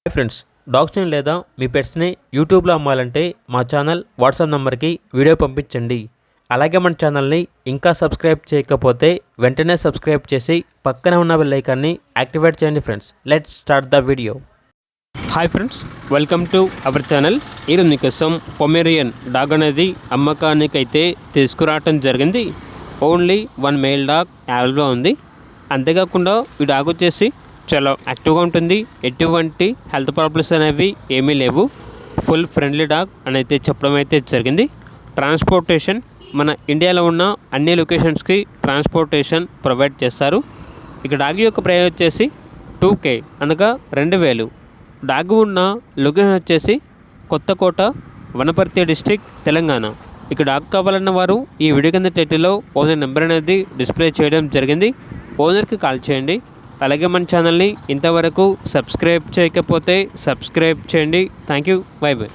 Hi friends, డాగ్స్ని లేదా మీ పెట్స్ని యూట్యూబ్లో అమ్మాలంటే మా ఛానల్ వాట్సాప్ నెంబర్కి వీడియో పంపించండి. అలాగే మన ఛానల్ని ఇంకా సబ్స్క్రైబ్ చేయకపోతే వెంటనే సబ్స్క్రైబ్ చేసి పక్కనే ఉన్న బెల్ ఐకాన్ని యాక్టివేట్ చేయండి. Friends, let's start the video. Hi friends, welcome to our channel. ఈరోజు మీకోసం పొమేరియన్ డాగ్ అనేది అమ్మకానికి అయితే తీసుకురావటం జరిగింది. ఓన్లీ 1 మేల్ డాగ్ అవైలబుల్గా ఉంది. అంతేకాకుండా ఈ డాగ్ వచ్చేసి చాలా యాక్టివ్గా ఉంటుంది. ఎటువంటి హెల్త్ ప్రాబ్లమ్స్ అనేవి ఏమీ లేవు. ఫుల్ ఫ్రెండ్లీ డాగ్ అని అయితే చెప్పడం అయితే జరిగింది. ట్రాన్స్పోర్టేషన్ మన ఇండియాలో ఉన్న అన్ని లొకేషన్స్కి ట్రాన్స్పోర్టేషన్ ప్రొవైడ్ చేస్తారు. ఇక డాగ్ యొక్క ప్రైస్ వచ్చేసి 2K అనగా 2000. డాగ్ ఉన్న లొకేషన్ వచ్చేసి కొత్తకోట, వనపర్తి డిస్ట్రిక్ట్, తెలంగాణ. ఇక డాగ్ కావాలన్న వారు ఈ వీడియో కింద టైటిల్లో ఓనర్ నెంబర్ అనేది డిస్ప్లే చేయడం జరిగింది. ఓనర్కి కాల్ చేయండి. అలాగే మన ఛానల్ని ఇంతవరకు సబ్స్క్రైబ్ చేయకపోతే సబ్స్క్రైబ్ చేయండి. Thank you. By by.